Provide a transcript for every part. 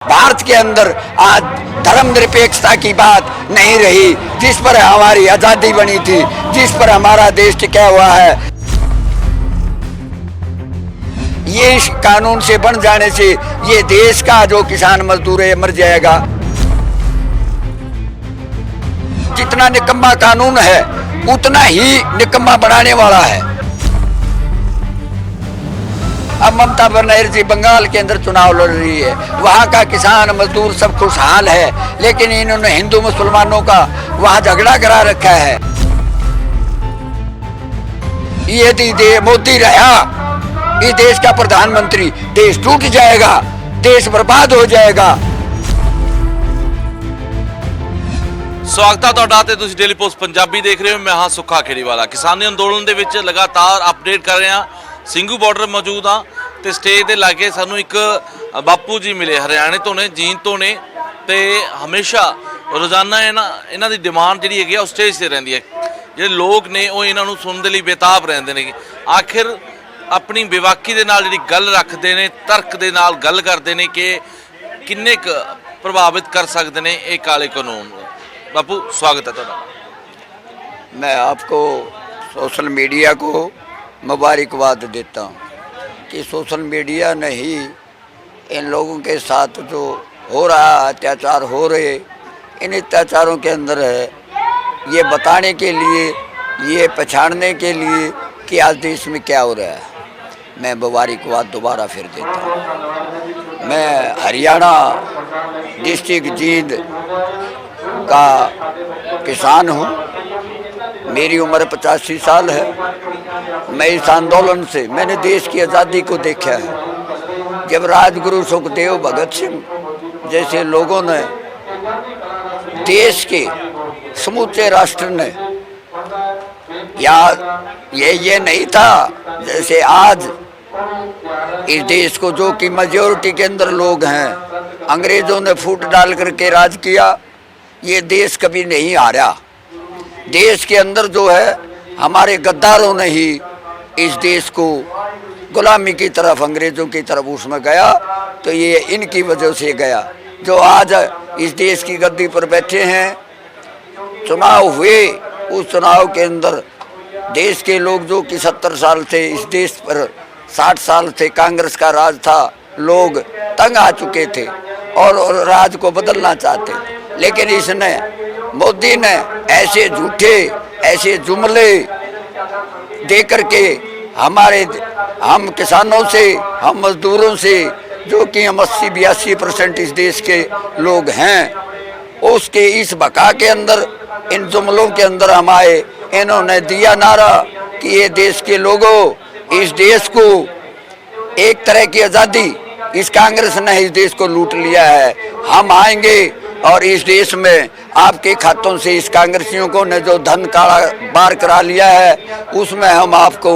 भारत के अंदर आज धर्मनिरपेक्षता की बात नहीं रही, जिस पर हमारी आज़ादी बनी थी, जिस पर हमारा देश टिका हुआ है। ये इस कानून से बन जाने से ये देश का जो किसान मजदूर है मर जाएगा। जितना निकम्मा कानून है उतना ही निकम्मा बनाने वाला है। अब ममता बनर्जी बंगाल के अंदर चुनाव लड़ रही है, वहाँ का किसान मजदूर सब खुशहाल है, लेकिन इन्होंने हिंदू मुसलमानों का वहाँ झगड़ा करा रखा है। यदि मोदी रहा इस देश का प्रधानमंत्री, देश टूट जाएगा, देश बर्बाद हो जाएगा। ਸਵਾਗਤ ਹੈ ਤੁਹਾਡਾ ਤੇ ਤੁਸੀਂ ਡੇਲੀ ਪੋਸਟ ਪੰਜਾਬੀ ਦੇਖ ਰਹੇ ਹੋ। ਮੈਂ ਹਾਂ ਸੁੱਖਾ ਖੇੜੀਵਾਲਾ। ਕਿਸਾਨੀ ਅੰਦੋਲਨ ਦੇ ਵਿੱਚ ਲਗਾਤਾਰ ਅਪਡੇਟ ਕਰ ਰਹੇ ਹਾਂ। ਸਿੰਘੂ ਬਾਰਡਰ ਮੌਜੂਦ ਹਾਂ ਤੇ ਸਟੇਜ ਦੇ ਲਾਗੇ ਸਾਨੂੰ ਇੱਕ ਬਾਪੂ ਜੀ ਮਿਲੇ, ਹਰਿਆਣੇ ਤੋਂ ਨੇ, ਜੀਂਦ ਤੋਂ ਨੇ ਤੇ ਹਮੇਸ਼ਾ ਰੋਜ਼ਾਨਾ ਇਹਨਾਂ ਦੀ ਡਿਮਾਂਡ ਜਿਹੜੀ ਹੈਗੀ ਆ ਉਹ ਸਟੇਜ ਤੇ ਰਹਿੰਦੀ ਹੈ। ਜਿਹੜੇ ਲੋਕ ਨੇ ਉਹ ਇਹਨਾਂ ਨੂੰ ਸੁਣਨ ਦੇ ਲਈ ਬੇਤਾਬ ਰਹਿੰਦੇ ਨੇ। ਆਖਿਰ ਆਪਣੀ ਬੇਵਾਕੀ ਦੇ ਨਾਲ ਜਿਹੜੀ ਗੱਲ ਰੱਖਦੇ ਨੇ, ਤਰਕ ਦੇ ਨਾਲ ਗੱਲ ਕਰਦੇ ਨੇ ਕਿ ਕਿੰਨੇ ਕੁ ਪ੍ਰਭਾਵਿਤ ਕਰ ਸਕਦੇ ਨੇ ਇਹ ਕਾਲੇ ਕਾਨੂੰਨ। बापू स्वागत है ਤੁਹਾਡਾ। मैं आपको सोशल मीडिया को मुबारकबाद देता हूँ कि सोशल मीडिया ने ही इन लोगों के साथ जो हो रहा अत्याचार हो रहे, इन अत्याचारों के अंदर है ये बताने के लिए, ये पहचानने के लिए कि आज देश में क्या हो रहा है। मैं मुबारकबाद दोबारा फिर देता हूँ। मैं हरियाणा डिस्ट्रिक्ट जींद का किसान हूँ। मेरी उम्र 85 साल है। मैं इस आंदोलन से मैंने देश की आज़ादी को देखा है। जब राजगुरु सुखदेव, भगत सिंह जैसे लोगों ने, देश के समूचे राष्ट्र ने, या ये नहीं था जैसे आज इस देश को जो कि मेजोरिटी के अंदर लोग हैं, अंग्रेज़ों ने फूट डाल करके राज किया। ये देश कभी नहीं हारा। देश के अंदर जो है हमारे गद्दारों ने ही इस देश को गुलामी की तरफ, अंग्रेज़ों की तरफ उसमें गया, तो ये इनकी वजह से गया। जो आज इस देश की गद्दी पर बैठे हैं, चुनाव हुए, उस चुनाव के अंदर देश के लोग जो कि 70 साल से इस देश पर, 60 साल से कांग्रेस का राज था, लोग तंग आ चुके थे और राज को बदलना चाहते थे। लेकिन इसने, मोदी ने ऐसे झूठे, ऐसे जुमले दे करके हम किसानों से, हम मजदूरों से, जो कि हम 80-82% इस देश के लोग हैं, उसके इस भका के अंदर, इन जुमलों के अंदर हम आए। इन्होंने दिया नारा कि ये देश के लोगों, इस देश को एक तरह की आज़ादी इस कांग्रेस ने इस देश को लूट लिया है। हम आएंगे और इस देश में आपके खातों से, इस कांग्रेसियों को ने जो धन काला बार करा लिया है, उसमें हम आपको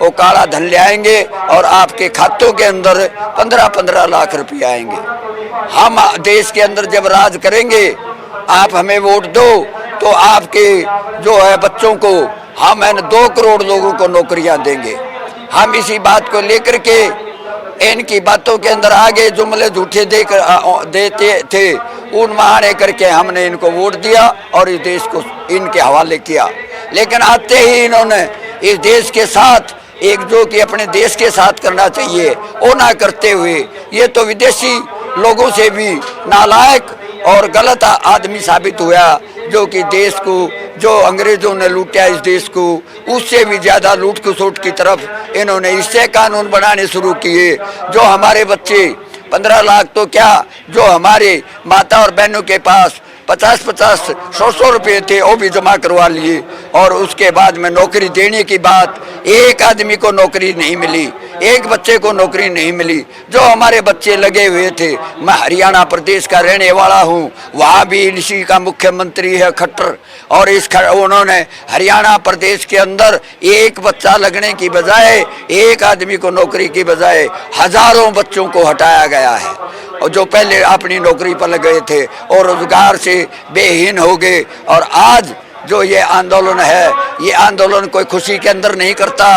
वो काला धन ले आएंगे और आपके खातों के अंदर 15-15 लाख रुपये आएंगे। हम देश के अंदर जब राज करेंगे, आप हमें वोट दो तो आपके जो है बच्चों को हम 2 करोड़ लोगों को नौकरियां देंगे। हम इसी बात को लेकर के इनकी बातों के अंदर आगे जुमले झूठे देते थे, उन आने करके हमने इनको वोट दिया और इस देश को इनके हवाले किया। लेकिन आते ही इन्होंने इस देश के साथ एक जो कि अपने देश के साथ करना चाहिए वो ना करते हुए, ये तो विदेशी लोगों से भी नालायक और गलत आदमी साबित हुआ, जो कि देश को, जो अंग्रेज़ों ने लूटा इस देश को, उससे भी ज़्यादा लूट खसोट की तरफ इन्होंने इससे कानून बनाने शुरू किए। जो हमारे बच्चे 15 लाख तो क्या, जो हमारे माता और बहनों के पास 50-50, 100-100 रुपये थे, वो भी जमा करवा लिए। और उसके बाद में नौकरी देने की बात, एक आदमी को नौकरी नहीं मिली, एक बच्चे को नौकरी नहीं मिली। जो हमारे बच्चे लगे हुए थे, मैं हरियाणा प्रदेश का रहने वाला हूँ, वहाँ भी इसी का मुख्यमंत्री है खट्टर, और उन्होंने हरियाणा प्रदेश के अंदर एक बच्चा लगने की बजाय, एक आदमी को नौकरी की बजाय हजारों बच्चों को हटाया गया है, और जो पहले अपनी नौकरी पर लगे थे और रोजगार से बेहीन हो गए। और आज जो ये आंदोलन है, ये आंदोलन कोई खुशी के अंदर नहीं करता।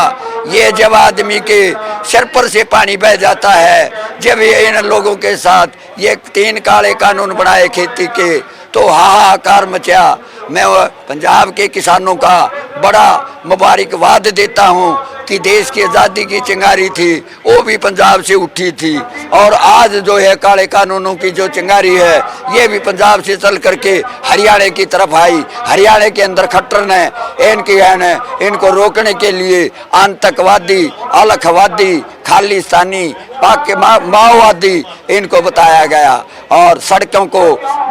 ये जब आदमी के सिर पर से पानी बह जाता है, जब ये इन लोगों के साथ ये 3 काले कानून बनाए खेती के तो हाहाकार मचा। मैं पंजाब के किसानों का बड़ा मुबारकबाद देता हूँ कि देश की आज़ादी की चिंगारी थी वो भी पंजाब से उठी थी, और आज जो है काले कानूनों की जो चिंगारी है ये भी पंजाब से चल करके हरियाणा की तरफ आई। हरियाणा के अंदर खट्टर ने इनको रोकने के लिए आतंकवादी, अलखवादी, खालिस्तानी, माओवादी इनको बताया गया, और सड़कों को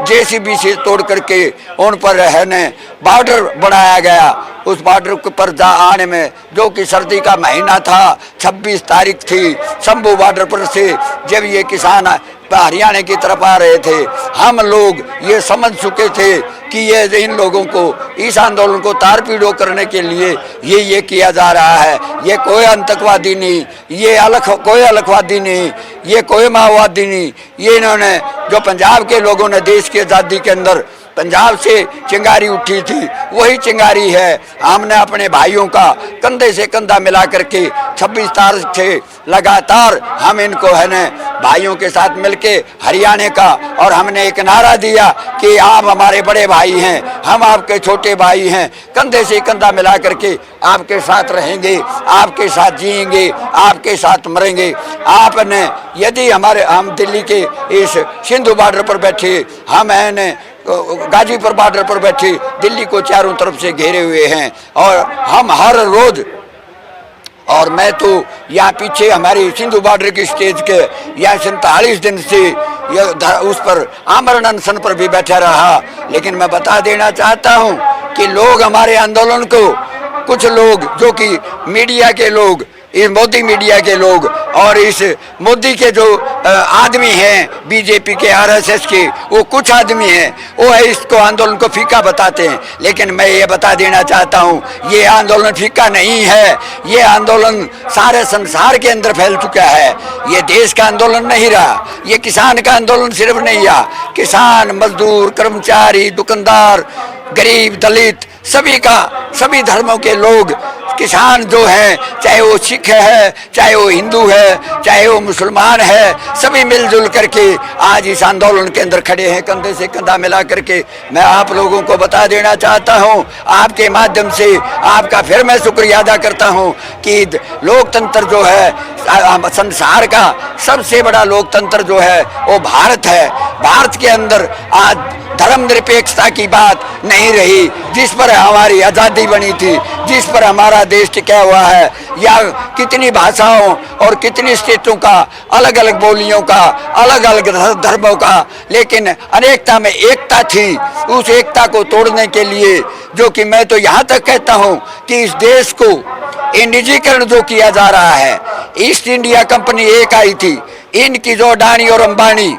जेसीबी से तोड़ करके उन पर रहने बॉर्डर बनाया गया। उस बॉर्डर पर आने में, जो कि सर्दी का महीना था, 26 तारीख थी, शंभू बॉर्डर पर से जब ये किसान हरियाणा की तरफ आ रहे थे, हम लोग ये समझ चुके थे कि ये इन लोगों को, इस आंदोलन को तार पीड़ो करने के लिए ये किया जा रहा है। ये कोई आतंकवादी नहीं, ये कोई अलखवादी नहीं, ये कोई माओवादी नहीं। ये इन्होंने जो पंजाब के लोगों ने देश की आज़ादी के अंदर पंजाब से चिंगारी उठी थी वही चिंगारी है। हमने अपने भाइयों का कंधे से कंधा मिला करके 26 तारीख से लगातार हम इनको है न भाइयों के साथ मिलके हरियाणा का, और हमने एक नारा दिया कि आप हमारे बड़े भाई हैं, हम आपके छोटे भाई हैं, कंधे से कंधा मिला करके आपके साथ रहेंगे, आपके साथ जिएंगे, आपके साथ मरेंगे। आपने यदि हम दिल्ली के इस सिंधु बॉर्डर पर बैठे, हम है न गाजीपुर बॉर्डर पर बैठे दिल्ली को चारों तरफ से घेरे हुए हैं, और हम हर रोज, और मैं तो यहाँ पीछे हमारी सिंधु बॉर्डर की स्टेज के यहाँ 47 दिन से उस पर आमरण अनशन पर भी बैठा रहा। लेकिन मैं बता देना चाहता हूँ कि लोग हमारे आंदोलन को, कुछ लोग जो कि मीडिया के लोग, इस मोदी मीडिया के लोग और इस मोदी के जो आदमी हैं बीजेपी के, आरएसएस के, वो कुछ आदमी हैं, वो है इसको आंदोलन को फीका बताते हैं। लेकिन मैं ये बता देना चाहता हूँ ये आंदोलन फीका नहीं है, ये आंदोलन सारे संसार के अंदर फैल चुका है। ये देश का आंदोलन नहीं रहा, ये किसान का आंदोलन सिर्फ नहीं रहा। किसान, मजदूर, कर्मचारी, दुकानदार, गरीब, दलित, सभी का, सभी धर्मों के लोग, किसान जो हैं, चाहे वो सिख है, चाहे वो हिंदू है, चाहे वो मुसलमान है, सभी मिलजुल करके आज इस आंदोलन के अंदर खड़े हैं, कंधे से कंधा मिला करके। मैं आप लोगों को बता देना चाहता हूं, आपके माध्यम से आपका फिर मैं शुक्रिया अदा करता हूं कि लोकतंत्र जो है, संसार का सबसे बड़ा लोकतंत्र जो है वो भारत है। भारत के अंदर आज धर्मनिरपेक्षता की बात नहीं रही, जिस पर हमारी आज़ादी बनी थी, जिस पर हमारा देश टिका हुआ है, या कितनी भाषाओं और कितनी स्टेटों का, अलग अलग बोलियों का, अलग अलग धर्मों का, लेकिन अनेकता में एकता थी। उस एकता को तोड़ने के लिए, जो कि मैं तो यहाँ तक कहता हूँ कि इस देश को निजीकरण जो किया जा रहा है, ईस्ट इंडिया कंपनी एक आई थी, इनकी जो अडानी और अंबानी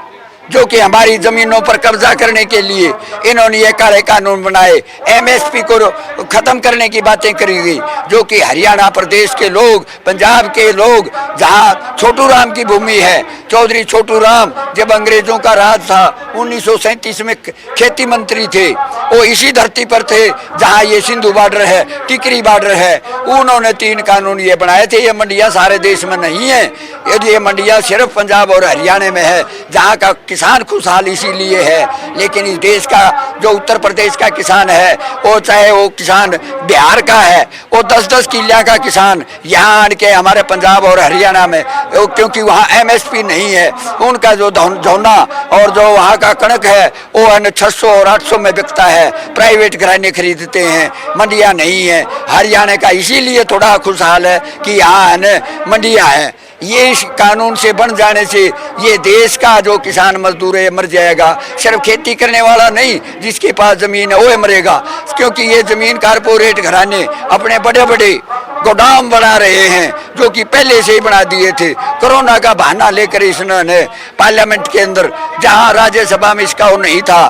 जो कि हमारी जमीनों पर कब्जा करने के लिए इन्होंने ये काले कानून बनाए, एमएसपी को खत्म करने की बातें करी गई, जो कि हरियाणा प्रदेश के लोग, पंजाब के लोग, जहां छोटू राम की भूमि है, चौधरी छोटू राम जब अंग्रेजों का राज था 1937 में खेती मंत्री थे, वो इसी धरती पर थे जहां ये सिंधु बॉर्डर है, टिकरी बॉर्डर है। उन्होंने 3 कानून ये बनाए थे। ये मंडियां सारे देश में नहीं है, यदि ये मंडियां सिर्फ पंजाब और हरियाणा में है, जहाँ का किसान खुशहाल इसीलिए है। लेकिन इस देश का जो उत्तर प्रदेश का किसान है, वो चाहे वो किसान बिहार का है, वो 10-10 किलिया का किसान यहाँ आन के हमारे पंजाब और हरियाणा में, क्योंकि वहाँ एमएसपी नहीं है, उनका जो झोना और जो वहाँ का कणक है वो 600 और 800 में बिकता है, प्राइवेट घराने खरीदते हैं, मंडियाँ नहीं है। हरियाणा का इसीलिए थोड़ा खुशहाल है कि यहाँ मंडियाँ हैं। ये इस कानून से बन जाने से ये देश का जो किसान मजदूर है मर जाएगा, सिर्फ खेती करने वाला नहीं, जिसके पास जमीन है वो मरेगा, क्योंकि ये जमीन कारपोरेट घराने अपने बड़े बड़े गोदाम बना रहे हैं, जो कि पहले से ही बना दिए थे। कोरोना का बहाना लेकर इसने पार्लियामेंट के अंदर, जहां राज्यसभा में इसका वो नहीं था,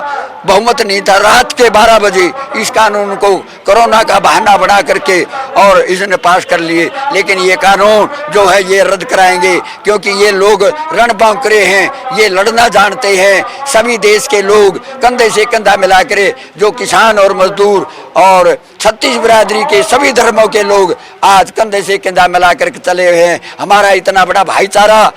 बहुमत नहीं था। रात के 12 बजे इस कानून को कोरोना का बहाना बना करके और इसने पास कर लिए। लेकिन ये कानून जो है ये रद्द कराएंगे, क्योंकि ये लोग रणबांकुरे हैं, ये लड़ना जानते हैं। सभी देश के लोग कंधे से कंधा मिलाकर, जो किसान और मजदूर और छत्तीस बिरादरी के सभी धर्मों के लोग आज कंधे से कंधा मिलाकर चले हुए हैं। हमारा इतना बड़ा भाईचारा,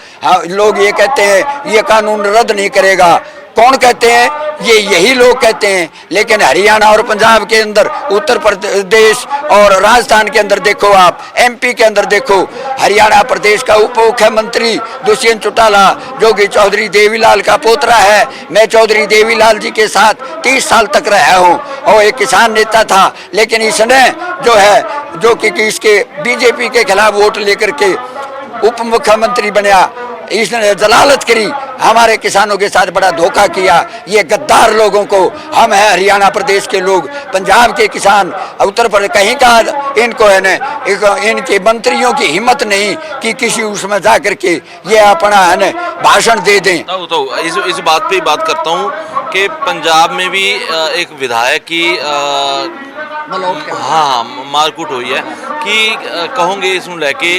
लोग ये कहते हैं ये कानून रद्द नहीं करेगा। कौन कहते हैं? ये यही लोग कहते हैं। लेकिन हरियाणा और पंजाब के अंदर, उत्तर प्रदेश और राजस्थान के अंदर देखो, आप एमपी के अंदर देखो, हरियाणा प्रदेश का उप मुख्यमंत्री दुष्यंत चौटाला, जो कि चौधरी देवीलाल का पोतरा है। मैं चौधरी देवीलाल जी के साथ 30 साल तक रहा हूँ और एक किसान नेता था। लेकिन इसने जो है, जो कि इसके बीजेपी के खिलाफ वोट लेकर के उप मुख्यमंत्री बनया, इसने जलालत करी, हमारे किसानों के साथ बड़ा धोखा किया। ये गद्दार लोगों को हम हैं, हरियाणा प्रदेश के लोग, पंजाब के किसान, उत्तर प्रदेश, कहीं का इनको है न, इनके मंत्रियों की हिम्मत नहीं कि किसी उसमें जा करके ये अपना है न भाषण दे दें। तो इस बात पे बात करता हूँ कि पंजाब में भी एक विधायक की हाँ मारकूट हुई है कि कहोगे इसमें लेके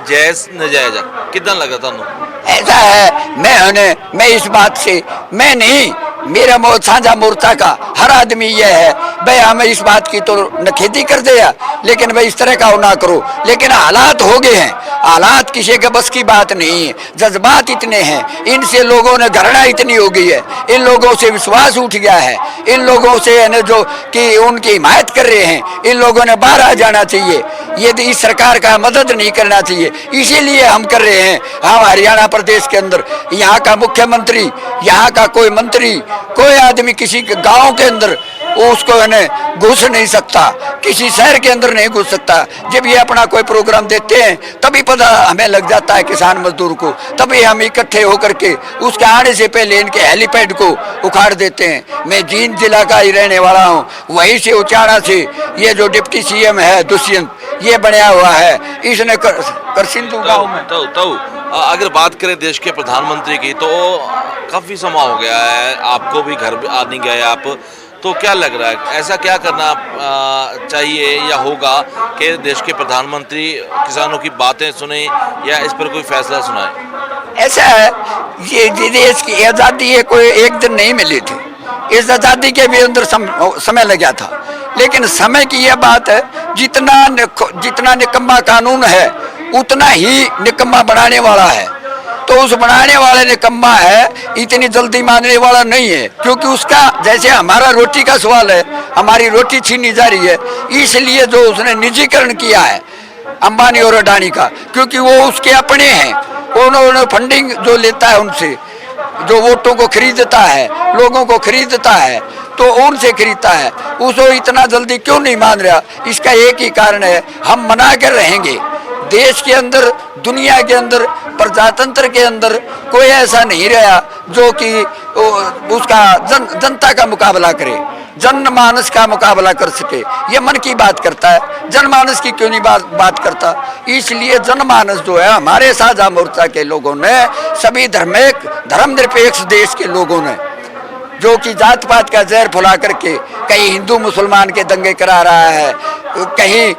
जायज नजायज कितना लगा थानू? ऐसा है, मैं इस बात से मैं नहीं, मेरा साझा मोर्चा का हर आदमी यह है भाई हमें इस बात की तो नखेदी कर दिया, लेकिन भाई इस तरह का ना करो। लेकिन हालात हो गए हैं, हालात किसी के बस की बात नहीं है, जज्बात इतने हैं, इनसे लोगों ने घृणा इतनी हो गई है, इन लोगों से विश्वास उठ गया है, इन लोगों से है जो कि उनकी हिमायत कर रहे हैं, इन लोगों ने बाहर आ जाना चाहिए। ये इस सरकार का मदद नहीं करना चाहिए, इसीलिए हम कर रहे हैं। हम हरियाणा प्रदेश के अंदर यहाँ का मुख्यमंत्री, यहाँ का कोई मंत्री, कोई आदमी किसी के गांव के अंदर उसको है घुस नहीं सकता, किसी शहर के अंदर नहीं घुस सकता। जब ये अपना कोई प्रोग्राम देते हैं तभी पता हमें लग जाता है किसान मजदूर को, तभी हम इकट्ठे होकर के उसके आने से पहले इनके हेलीपैड को उखाड़ देते हैं। मैं जींद जिला का ही रहने वाला हूँ, वहीं से उचाड़ा से ये जो डिप्टी सीएम है दुष्यंत, ये बनया हुआ है, इसने कर सिंधु गाँव में। तो अगर बात करें देश के प्रधानमंत्री की, तो काफ़ी समय हो गया है, आपको भी घर आ नहीं गए आप, तो क्या लग रहा है ऐसा क्या करना चाहिए या होगा कि देश के प्रधानमंत्री किसानों की बातें सुने या इस पर कोई फैसला सुनाए? ऐसा है, ये देश की आज़ादी है कोई एक दिन नहीं मिली थी, इस आज़ादी के भी अंदर समय लगा था। लेकिन समय की यह बात है, जितना निकम्मा कानून है उतना ही निकम्मा बनाने वाला है। तो उस बनाने वाले निकम्मा है, इतनी जल्दी मानने वाला नहीं है, क्योंकि उसका जैसे हमारा रोटी का सवाल है, हमारी रोटी छीनी जा रही है, इसलिए जो उसने निजीकरण किया है अंबानी और अडानी का, क्योंकि वो उसके अपने हैं, उन्होंने फंडिंग जो लेता है उनसे, जो वोटों को खरीदता है, लोगों को खरीदता है, तो उनसे खरीदता है, उसको इतना जल्दी क्यों नहीं मान रहा? इसका एक ही कारण है, हम मना कर रहेंगे। देश के अंदर, दुनिया के अंदर, प्रजातंत्र के अंदर कोई ऐसा नहीं रहा जो कि उसका जनता का मुकाबला करे, जनमानस का मुकाबला कर सके। ये मन की बात करता है, जनमानस की क्यों नहीं बात करता? इसलिए जनमानस जो है हमारे साझा मोर्चा के लोगों ने, सभी धर्मनिरपेक्ष देश के लोगों ने, जो कि जात पात का जहर फुला करके कहीं हिंदू मुसलमान के दंगे करा रहा है, कहीं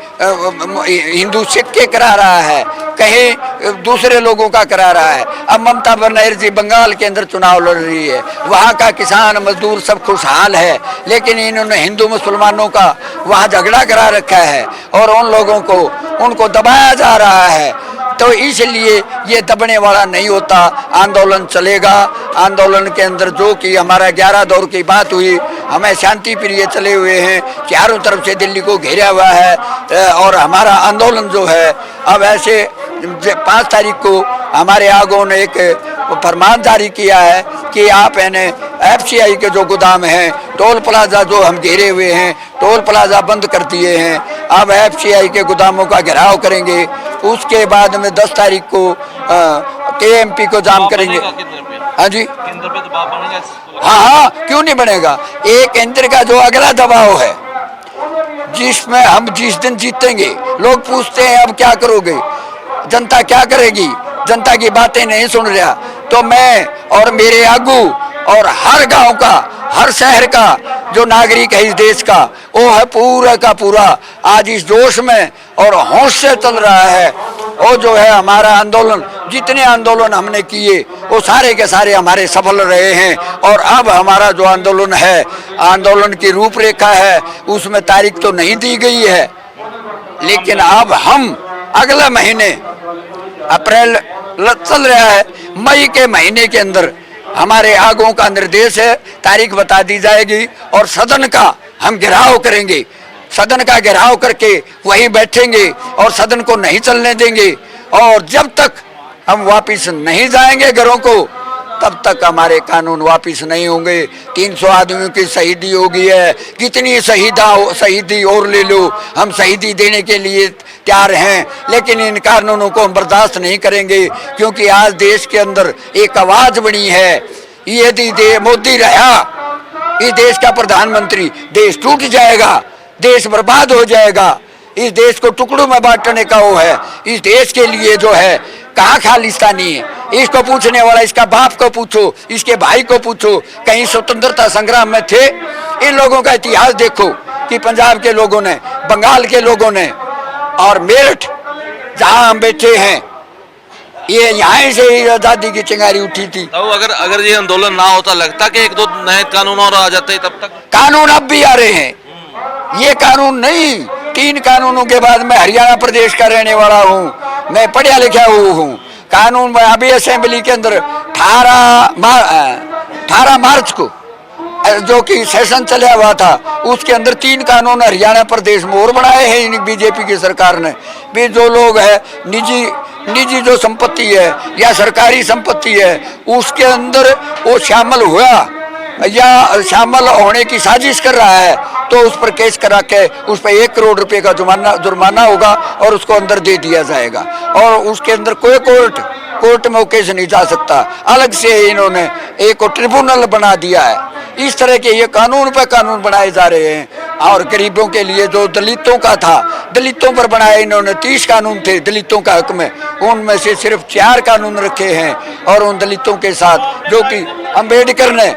हिंदू सिख के करा रहा है, कहीं दूसरे लोगों का करा रहा है। अब ममता बनर्जी बंगाल के अंदर चुनाव लड़ रही है, वहाँ का किसान मजदूर सब खुशहाल है, लेकिन इन्होंने हिंदू मुसलमानों का वहाँ झगड़ा करा रखा है और उन लोगों को उनको दबाया जा रहा है। तो इसलिए ये दबने वाला नहीं होता, आंदोलन चलेगा। आंदोलन के अंदर जो कि हमारा 11 दौर की बात हुई, हमें शांति प्रिय चले हुए हैं, चारों तरफ से दिल्ली को घेरा हुआ है और हमारा आंदोलन जो है अब ऐसे 5 तारीख को हमारे आगों ने एक फरमान जारी किया है कि आप FCI के जो गोदाम हैं, टोल प्लाजा जो हम घेरे हुए हैं, टोल प्लाजा बंद कर दिए हैं, अब FCI के गोदामों का घेराव करेंगे। उसके बाद में 10 तारीख को KMP को जाम करेंगे। हाँ जी, हाँ, क्यों नहीं बनेगा? एक केंद्र का जो अगला दबाव है, जिसमें हम जिस दिन जीतेंगे, लोग पूछते हैं अब क्या करोगे, जनता क्या करेगी, जनता की बातें नहीं सुन रहा। तो मैं और मेरे आगू और हर गांव का हर शहर का जो नागरिक है इस देश का, वो है पूरा का पूरा आज इस जोश में और होश से चल रहा है। वो जो है हमारा आंदोलन, जितने आंदोलन हमने किए वो सारे के सारे हमारे सफल रहे हैं। और अब हमारा जो आंदोलन है, आंदोलन की रूपरेखा है, उसमें तारीख तो नहीं दी गई है, लेकिन अब हम अगले महीने अप्रैल चल रहा है, मई के महीने के अंदर हमारे आगों का निर्देश है, तारीख बता दी जाएगी और सदन का हम घेराव करेंगे। सदन का घेराव करके वहीं बैठेंगे और सदन को नहीं चलने देंगे। और जब तक हम वापिस नहीं जाएंगे घरों को, तब तक हमारे कानून वापिस नहीं होंगे। 300 आदमियों की शहीदी हो गई है, कितनी शहीदी और ले लो, हम शहीदी देने के लिए तैयार हैं, लेकिन इन कानूनों को हम बर्दाश्त नहीं करेंगे। क्योंकि आज देश के अंदर एक आवाज बनी है, यदि मोदी रहा इस देश का प्रधानमंत्री, देश टूट जाएगा, देश बर्बाद हो जाएगा। इस देश को टुकड़ों में बांटने का वो है। इस देश के लिए जो है कहाँ खालिस्तानी है, इसको पूछने वाला इसका बाप को पूछो, इसके भाई को पूछो, कहीं स्वतंत्रता संग्राम में थे। इन लोगों का इतिहास देखो कि पंजाब के लोगों ने, बंगाल के लोगों ने और मेरठ जहाँ हम बैठे हैं, ये यहाँ से ही आजादी की चिंगारी उठी थी। तो अगर ये आंदोलन ना होता, लगता कि 1-2 नए कानून और आ जाते तब तक? कानून अब भी आ रहे हैं, ये कानून नहीं, 3 कानूनों के बाद मैं हरियाणा प्रदेश का रहने वाला हूँ, मैं पढ़ा लिखा हूँ। कानून में अभी असेंबली के अंदर 18 मार्च को जो कि सेशन चला हुआ था, उसके अंदर 3 कानून हरियाणा प्रदेश में और बनाए हैं इन बीजेपी की सरकार ने भी। जो लोग है निजी जो संपत्ति है या सरकारी संपत्ति है, उसके अंदर वो शामिल हुआ या शामिल होने की साजिश कर रहा है, तो उस पर केस करा के उस पर 1 करोड़ रुपए का जुर्माना होगा और उसको अंदर दे दिया जाएगा। और उसके अंदर कोई कोर्ट में केस नहीं जा सकता। अलग से इन्होंने एक ट्रिब्यूनल बना दिया है। इस तरह के ये कानून पे कानून बनाए जा रहे हैं। और गरीबों के लिए जो दलितों का था, दलितों पर बनाए इन्होंने 30 कानून थे दलितों का हक में, उनमें से सिर्फ 4 कानून रखे हैं। और उन दलितों के साथ जो कि अम्बेडकर ने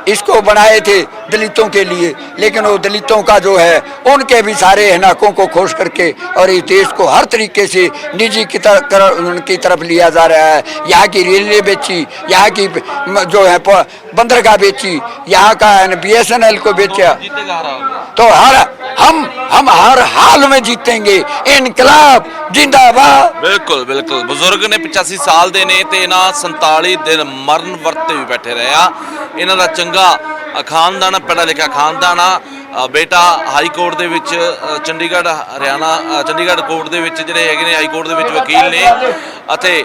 इसको बनाए थे दलितों के लिए, लेकिन वो दलितों का जो है उनके भी सारे हनाकों को खोज करके और इस देश को हर तरीके से निजी की तरफ लिया जा रहा है। यहाँ की रेलवे बेची, यहाँ की जो है बंदरगाह बेची, यहाँ का BSNL को बेचा। तो हम हर हाल में जीतेंगे। इनकलाब जिंदाबाद। बिल्कुल बिल्कुल। बुजुर्ग ने 85 साल ਦੇ ਨੇ ਤੇ ਇਹਨਾਂ 47 ਦਿਨ ਮਰਨ ਵਰਤੇ ਵੀ ਬੈਠੇ ਰਹੇ ਆ। ਇਹਨਾਂ ਦਾ ਚੰਗਾ ਖਾਨਦਾਨ, ਪੜ੍ਹਿਆ ਲਿਖਿਆ ਖਾਨਦਾਨ ਆ। ਬੇਟਾ ਹਾਈ ਕੋਰਟ ਦੇ ਵਿੱਚ ਚੰਡੀਗੜ੍ਹ ਹਰਿਆਣਾ ਚੰਡੀਗੜ੍ਹ ਕੋਰਟ ਦੇ ਵਿੱਚ ਜਿਹੜੇ ਹੈਗੇ ਨੇ, ਹਾਈ ਕੋਰਟ ਦੇ ਵਿੱਚ ਵਕੀਲ ਨੇ ਅਤੇ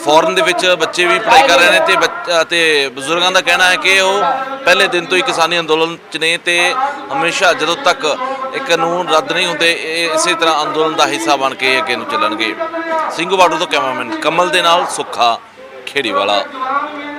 ਫੋਰਨ ਦੇ ਵਿੱਚ ਬੱਚੇ ਵੀ ਪੜ੍ਹਾਈ ਕਰ ਰਹੇ ਨੇ। ਤੇ ਬਜ਼ੁਰਗਾਂ ਦਾ ਕਹਿਣਾ ਹੈ ਕਿ ਉਹ ਪਹਿਲੇ ਦਿਨ ਤੋਂ ਹੀ ਕਿਸਾਨੀ ਅੰਦੋਲਨ 'ਚ ਨੇ ਤੇ ਹਮੇਸ਼ਾ ਜਦੋਂ ਤੱਕ ਇਹ ਕਾਨੂੰਨ ਰੱਦ ਨਹੀਂ ਹੁੰਦੇ ਇਸੇ ਤਰ੍ਹਾਂ ਅੰਦੋਲਨ ਦਾ ਹਿੱਸਾ ਬਣ ਕੇ ਅੱਗੇ ਨੂੰ ਚੱਲਣਗੇ। ਸਿੰਘੂ ਬਾਰਡਰ ਤੋਂ ਕੈਮਰਾਮੈਨ ਕਮਲ ਦੇ ਨਾਲ ਸੁੱਖਾ ਖੇੜੀਵਾਲਾ।